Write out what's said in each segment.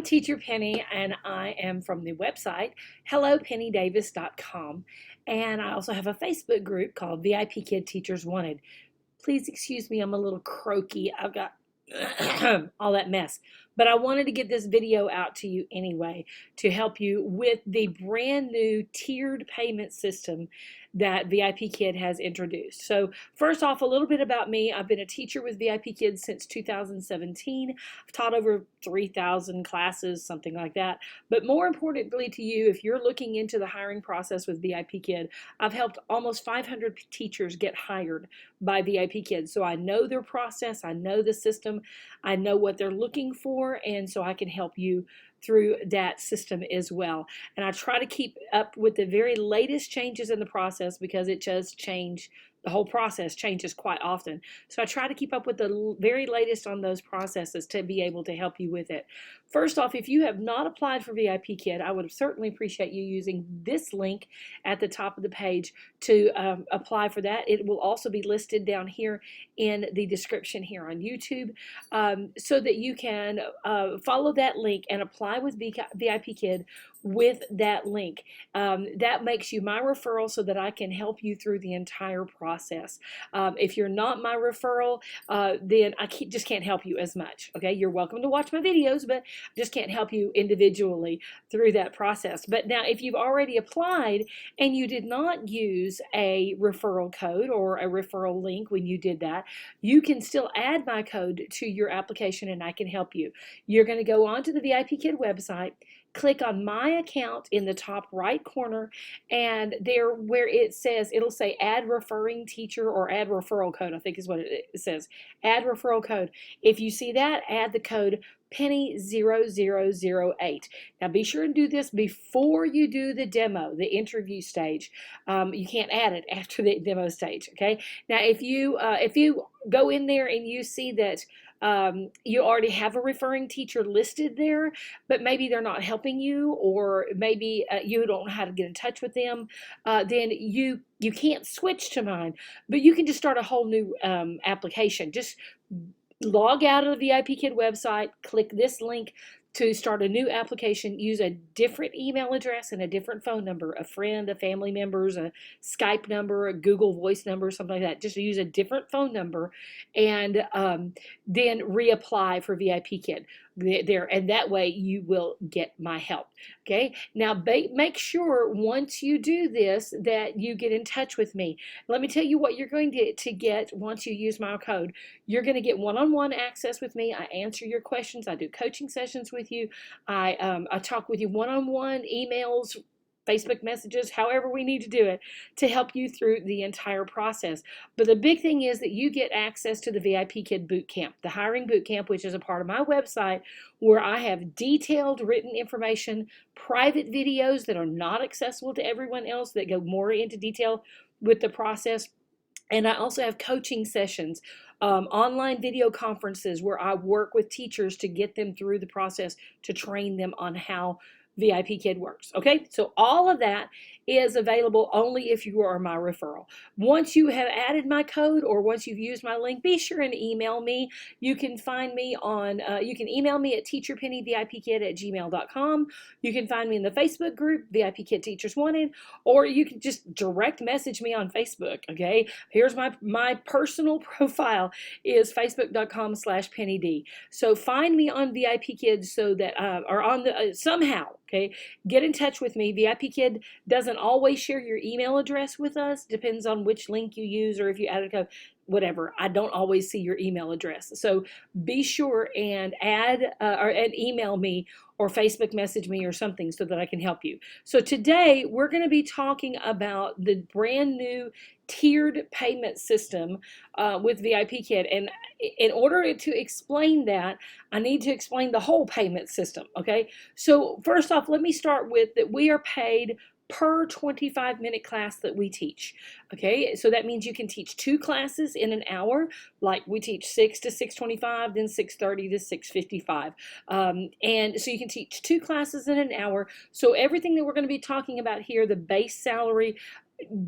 Teacher Penny, and I am from the website hellopennydavis.com, and I also have a Facebook group called VIPKid Teachers Wanted. Please excuse me, I'm a little croaky. I've got all that mess. But I wanted to get this video out to you anyway to help you with the brand new tiered payment system that VIPKid has introduced. So first off, a little bit about me. I've been a teacher with VIPKid since 2017. I've taught over 3,000 classes, something like that. But more importantly to you, if you're looking into the hiring process with VIPKid, I've helped almost 500 teachers get hired by VIPKid. So I know their process, I know the system, I know what they're looking for, and so I can help you through that system as well. And I try to keep up with the very latest changes in the process because it does change. The whole process changes quite often. So I try to keep up with the very latest on those processes to be able to help you with it. First off, if you have not applied for VIPKid, I would certainly appreciate you using this link at the top of the page to apply for that. It will also be listed down here in the description here on YouTube, so that you can follow that link and apply with VIPKid with that link. That makes you my referral so that I can help you through the entire process. If you're not my referral, then I just can't help you as much. Okay, you're welcome to watch my videos, but I just can't help you individually through that process. But now, if you've already applied and you did not use a referral code or a referral link when you did that, you can still add my code to your application and I can help you. You're going to go onto the VIPKid website, click on my account in the top right corner, and there where it says, it'll say add referring teacher or add referral code, I think is what it says, add referral code. If you see that, add the code Penny0008. Now be sure and do this before you do the demo, the interview stage. You can't add it after the demo stage, okay? Now if you go in there and you see that you already have a referring teacher listed there, but maybe they're not helping you, or maybe you don't know how to get in touch with them, then you can't switch to mine, but you can just start a whole new application. Just log out of the VIPKid website, click this link to start a new application, use a different email address and a different phone number, a friend, a family member's, a Skype number, a Google Voice number, something like that. Just use a different phone number and then reapply for VIPKid there, and that way you will get my help. Okay, now make sure once you do this that you get in touch with me. Let me tell you what you're going to get once you use my code. You're going to get one-on-one access with me. I answer your questions. I do coaching sessions with you. I talk with you one-on-one, emails, Facebook messages, however we need to do it to help you through the entire process. But the big thing is that you get access to the VIPKid Bootcamp, the hiring bootcamp, which is a part of my website where I have detailed written information, private videos that are not accessible to everyone else that go more into detail with the process. And I also have coaching sessions, online video conferences where I work with teachers to get them through the process, to train them on how VIPKid works. Okay, so all of that is available only if you are my referral. Once you have added my code or once you've used my link, be sure and email me. You can find me on, you can email me at teacherpennyvipkid@gmail.com. You can find me in the Facebook group, VIPKid Teachers Wanted, or you can just direct message me on Facebook, okay? Here's my personal profile is facebook.com/PennyD. So find me on VIPKid so that, or on the, somehow, okay? Get in touch with me. VIPKid doesn't always share your email address with us. Depends on which link you use or if you add a code, whatever. I don't always see your email address. So be sure and add and email me or Facebook message me or something so that I can help you. So today we're going to be talking about the brand new tiered payment system with VIPKid. And in order to explain that, I need to explain the whole payment system, okay? So first off, let me start with that we are paid per 25-minute class that we teach. Okay, so that means you can teach 2 classes in an hour, like we teach 6 to 6:25, then 6:30 to 6:55. And so you can teach 2 classes in an hour. So everything that we're going to be talking about here, the base salary,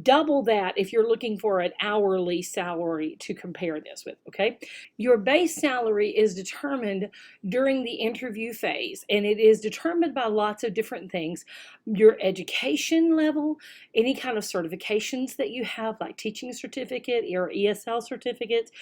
double that if you're looking for an hourly salary to compare this with, okay? Your base salary is determined during the interview phase, and it is determined by lots of different things. Your education level, any kind of certifications that you have, like teaching certificate or ESL certificates,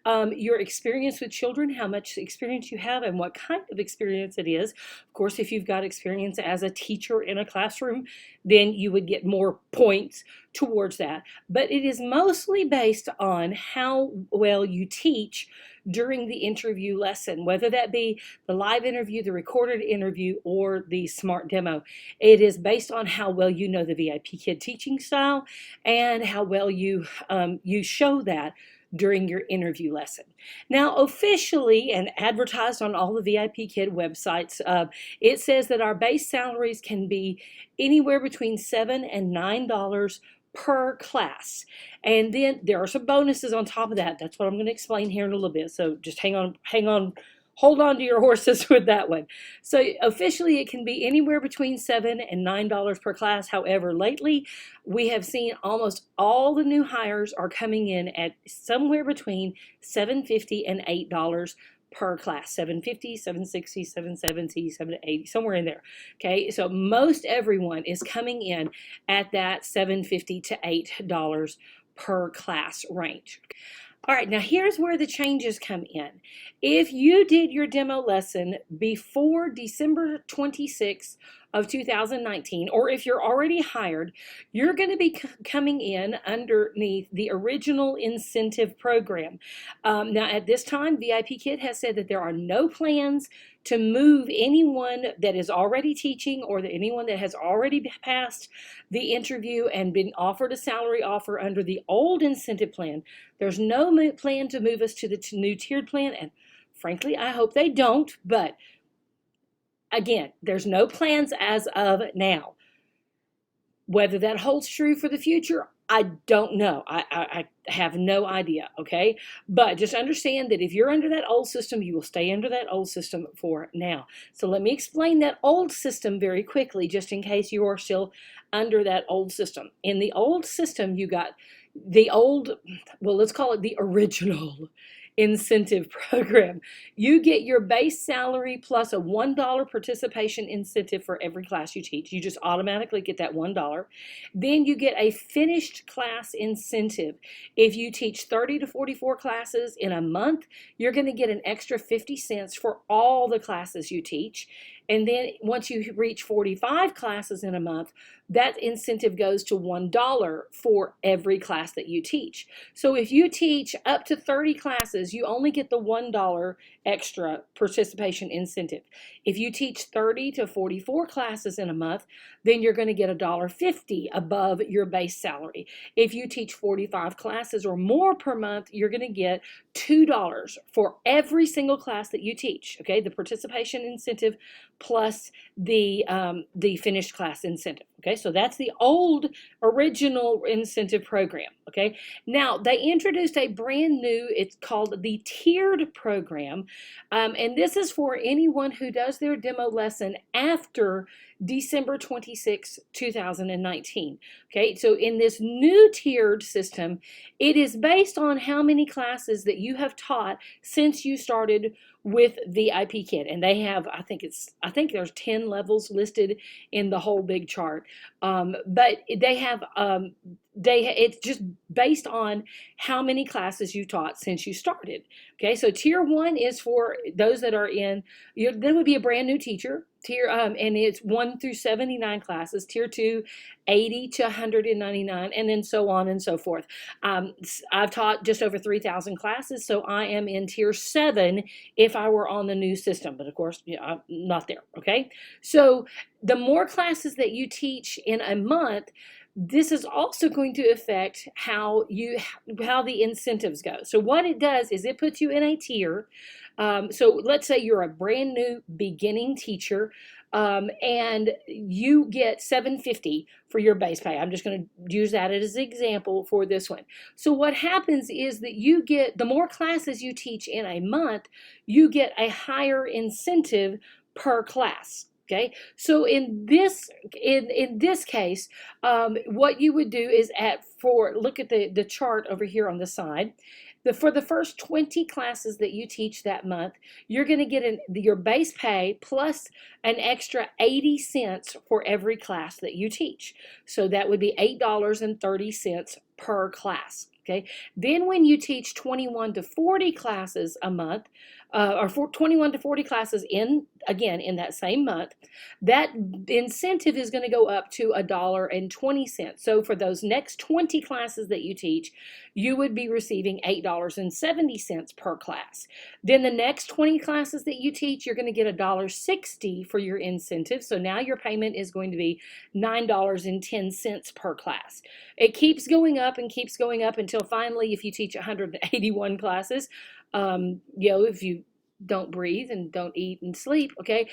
your experience with children, how much experience you have and what kind of experience it is. Of course, if you've got experience as a teacher in a classroom, then you would get more points towards that. But it is mostly based on how well you teach during the interview lesson, whether that be the live interview, the recorded interview, or the smart demo. It is based on how well you know the VIPKid teaching style and how well you show that during your interview lesson. Now, officially and advertised on all the VIPKid websites, it says that our base salaries can be anywhere between $7 and $9 per class. And then there are some bonuses on top of that. That's what I'm going to explain here in a little bit. So just hang on, hold on to your horses with that one. So officially it can be anywhere between $7 and $9 per class. However, lately we have seen almost all the new hires are coming in at somewhere between $7.50 and $8 per class. $7.50, $7.60, $7.70, $7.80, somewhere in there. Okay, so most everyone is coming in at that $7.50 to $8 per class range. All right, now here's where the changes come in. If you did your demo lesson before December 26th of 2019, or if you're already hired, you're going to be coming in underneath the original incentive program. Now, at this time, VIPKid has said that there are no plans to move anyone that is already teaching or anyone that has already passed the interview and been offered a salary offer under the old incentive plan. There's no plan to move us to the new tiered plan, and frankly, I hope they don't, but again, there's no plans as of now. Whether that holds true for the future, I don't know. I have no idea, okay? But just understand that if you're under that old system, you will stay under that old system for now. So let me explain that old system very quickly, just in case you are still under that old system. In the old system, you got the old, well, let's call it the original incentive program. You get your base salary plus a $1 participation incentive for every class you teach. You just automatically get that $1. Then you get a finished class incentive. If you teach 30 to 44 classes in a month, you're going to get an extra 50 cents for all the classes you teach. And then once you reach 45 classes in a month, that incentive goes to $1 for every class that you teach. So if you teach up to 30 classes, you only get the $1 extra participation incentive. If you teach 30 to 44 classes in a month, then you're going to get $1.50 above your base salary. If you teach 45 classes or more per month, you're going to get $2 for every single class that you teach. Okay, the participation incentive plus the finished class incentive. Okay, so that's the old original incentive program. Okay, now they introduced a brand new, it's called the tiered program, and this is for anyone who does their demo lesson after December 26, 2019. Okay, so in this new tiered system, it is based on how many classes that you have taught since you started with VIPKid, and they have, I think there's 10 levels listed in the whole big chart, but they have it's just based on how many classes you taught since you started. Okay, so tier 1 is for those that are in, that would be a brand new teacher. Tier and it's 1 through 79 classes. Tier 2, 80 to 199, and then so on and so forth. I've taught just over 3,000 classes, so I am in tier 7 if I were on the new system, but of course, I'm not there. Okay, so the more classes that you teach in a month, this is also going to affect how the incentives go. So what it does is it puts you in a tier. So let's say you're a brand new beginning teacher, and you get $7.50 for your base pay. I'm just going to use that as an example for this one. So what happens is that you get, the more classes you teach in a month, you get a higher incentive per class. Okay, so in this case, what you would do is look at the chart over here on the side. For the first 20 classes that you teach that month, you're going to get your base pay plus an extra 80 cents for every class that you teach. So that would be $8.30 per class. Okay. Then when you teach 21 to 40 classes a month, or 21 to 40 classes in that same month, that incentive is going to go up to $1.20. So for those next 20 classes that you teach, you would be receiving $8.70 per class. Then the next 20 classes that you teach, you're going to get $1.60 for your incentive. So now your payment is going to be $9.10 per class. It keeps going up and keeps going up until finally, if you teach 181 classes, if you don't breathe and don't eat and sleep, okay,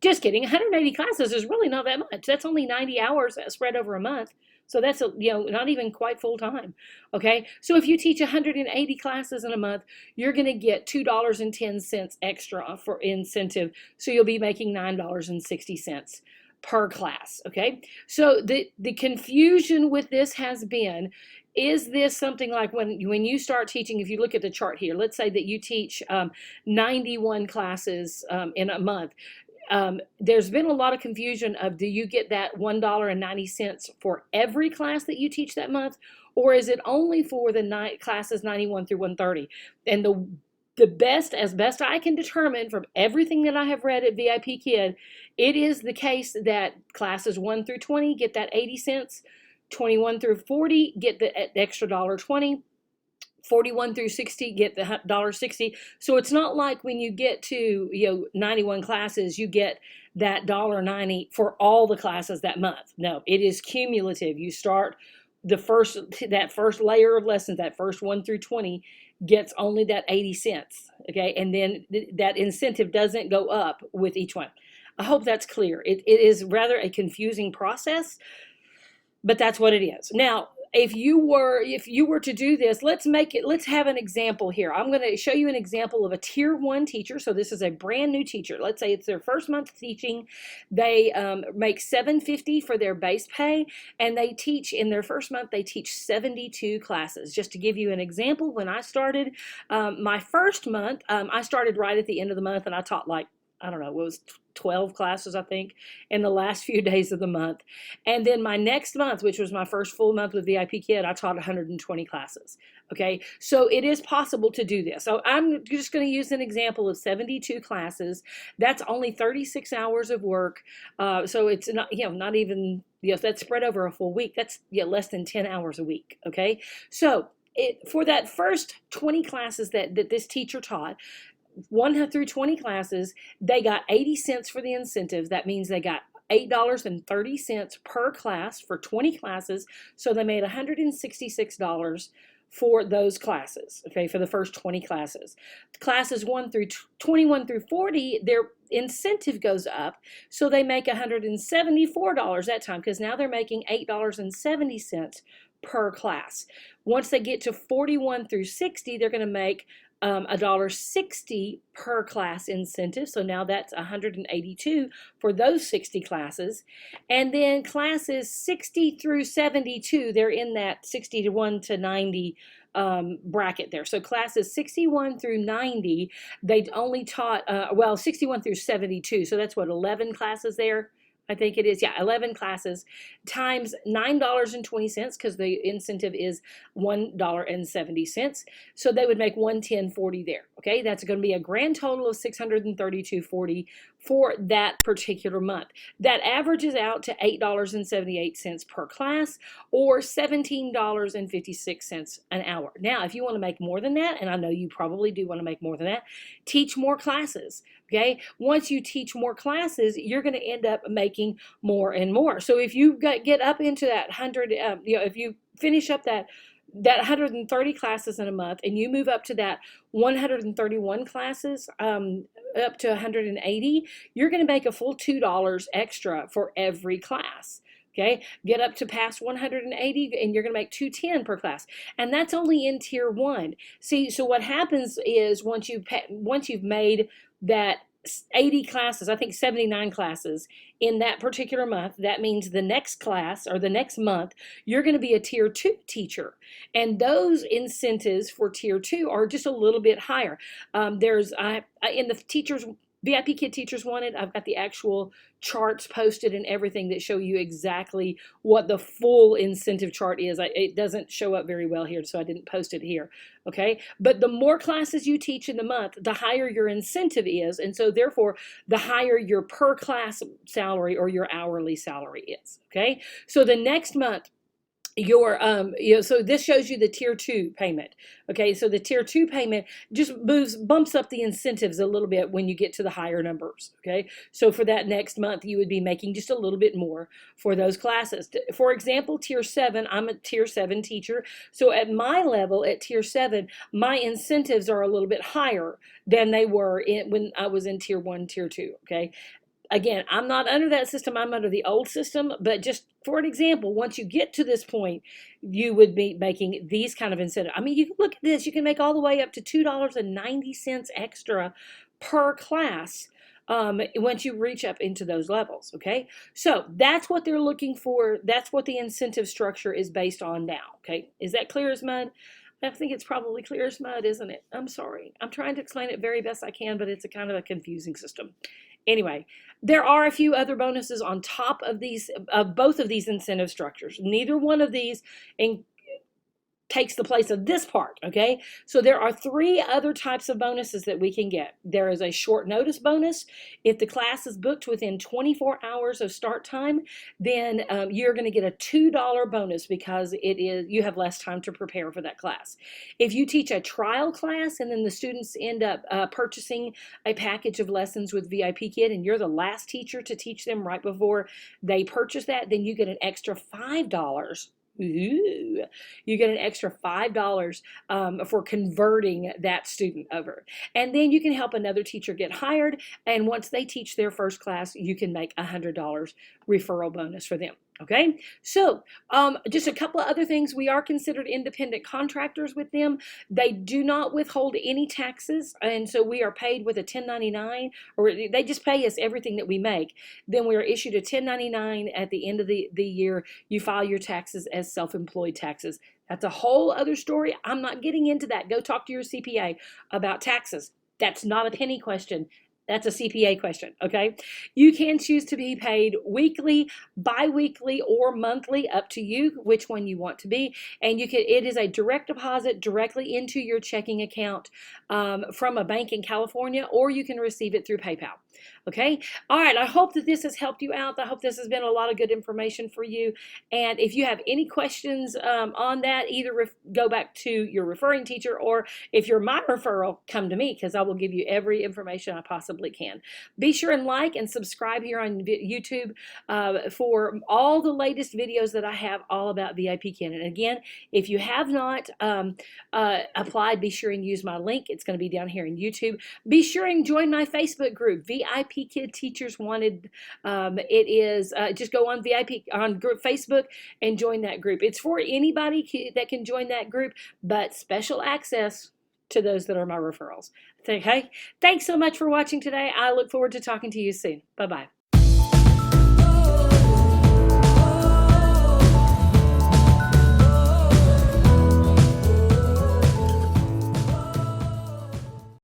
just kidding. 180 classes is really not that much. That's only 90 hours spread over a month. So that's not even quite full time. Okay, so if you teach 180 classes in a month, you're going to get $2.10 extra for incentive. So you'll be making $9.60 per class. Okay, so the confusion with this has been, is this something like when you start teaching, if you look at the chart here, let's say that you teach 91 classes in a month. There's been a lot of confusion of, do you get that $1.90 for every class that you teach that month, or is it only for the classes 91 through 130? And as best I can determine from everything that I have read at VIPKid, it is the case that classes 1 through 20 get that 80 cents, 21 through 40 get the extra $1.20, 41 through 60 get the $1.60. So it's not like when you get to 91 classes, you get that $1.90 for all the classes that month. No, it is cumulative. You start that first layer of lessons, that first 1 through 20 gets only that 80 cents. Okay, and then that incentive doesn't go up with each one. I hope that's clear. It is rather a confusing process, but that's what it is. Now, if you were to do this, let's have an example here. I'm going to show you an example of a tier 1 teacher. So this is a brand new teacher. Let's say it's their first month teaching. They make $7.50 for their base pay, and they teach in their first month, they teach 72 classes. Just to give you an example, when I started my first month, I started right at the end of the month, and I taught I don't know, it was 12 classes, I think, in the last few days of the month. And then my next month, which was my first full month with VIPKid, I taught 120 classes. Okay, so it is possible to do this. So I'm just going to use an example of 72 classes. That's only 36 hours of work. So it's not even, that's spread over a full week. That's less than 10 hours a week. Okay, so for that first 20 classes that this teacher taught, 1 through 20 classes, they got 80 cents for the incentive. That means they got $8.30 per class for 20 classes. So they made $166 for those classes, okay, for the first 20 classes. Classes 21 through 40, their incentive goes up, so they make $174 that time, because now they're making $8.70 per class. Once they get to 41 through 60, they're going to make $1.60 per class incentive. So now that's $182 for those 60 classes. And then classes 60 through 72, they're in that 61 to 90 bracket there. So classes 61 through 90, they only taught, 61 through 72. So that's what, 11 classes there? I think it is, 11 classes times $9.20, because the incentive is $1.70. So they would make $110.40 there. Okay, that's going to be a grand total of $632.40 for that particular month. That averages out to $8.78 per class, or $17.56 an hour. Now, if you want to make more than that, and I know you probably do want to make more than that, teach more classes. Okay, once you teach more classes, you're going to end up making more and more. So if you get up into that 100, if you finish up that 130 classes in a month, and you move up to that 131 classes, up to 180, you're going to make a full $2 extra for every class. Okay, get up to past 180, and you're going to make $210 per class, and that's only in tier 1. See, so what happens is once you've made that 80 classes, I think 79 classes in that particular month. That means the next class or the next month, you're going to be a tier 2 teacher. And those incentives for tier 2 are just a little bit higher. In the teachers, VIPKid Teachers Wanted, I've got the actual charts posted and everything that show you exactly what the full incentive chart is. It doesn't show up very well here, so I didn't post it here. Okay, but the more classes you teach in the month, the higher your incentive is, and so therefore the higher your per class salary or your hourly salary is. Okay, so the next month, so this shows you the tier 2 payment. Okay, so the tier 2 payment just bumps up the incentives a little bit when you get to the higher numbers. Okay, so for that next month, you would be making just a little bit more for those classes. For example, tier 7, I'm a tier 7 teacher. So at my level, at tier 7, my incentives are a little bit higher than they were when I was in tier 1, tier 2. Okay, again, I'm not under that system, I'm under the old system, but just for an example, once you get to this point, you would be making these kind of incentives. I mean, you can look at this, you can make all the way up to $2.90 extra per class once you reach up into those levels, okay? So that's what they're looking for. That's what the incentive structure is based on now, okay? Is that clear as mud? I think it's probably clear as mud, isn't it? I'm sorry. I'm trying to explain it very best I can, but it's a kind of a confusing system. Anyway, there are a few other bonuses on top of these, both of these incentive structures. Neither one of these takes the place of this part, okay? So there are 3 other types of bonuses that we can get. There is a short notice bonus. If the class is booked within 24 hours of start time, then you're going to get a $2 bonus because you have less time to prepare for that class. If you teach a trial class and then the students end up purchasing a package of lessons with VIPKid and you're the last teacher to teach them right before they purchase that, then you get an extra $5. Ooh, you get an extra $5 for converting that student over. And then you can help another teacher get hired. And once they teach their first class, you can make a $100 referral bonus for them. Okay, so just a couple of other things. We are considered independent contractors with them. They do not withhold any taxes, and so we are paid with a 1099, or they just pay us everything that we make. Then we are issued a 1099 at the end of the year. You file your taxes as self-employed taxes. That's a whole other story. I'm not getting into that. Go talk to your CPA about taxes. That's not a penny question. That's a CPA question, okay? You can choose to be paid weekly, bi-weekly, or monthly, up to you which one you want to be. And it is a direct deposit directly into your checking account from a bank in California, or you can receive it through PayPal. Okay, all right, I hope that this has helped you out. I hope this has been a lot of good information for you. And if you have any questions on that, either go back to your referring teacher, or if you're my referral, come to me, because I will give you every information I possibly can. Be sure and like and subscribe here on YouTube for all the latest videos that I have all about VIPKid. And again, if you have not applied, be sure and use my link. It's going to be down here in YouTube. Be sure and join my Facebook group, VIPKid Teachers Wanted. It is just go on Facebook and join that group. It's for anybody that can join that group, but special access to those that are my referrals. Okay, thanks so much for watching today. I look forward to talking to you soon. Bye-bye.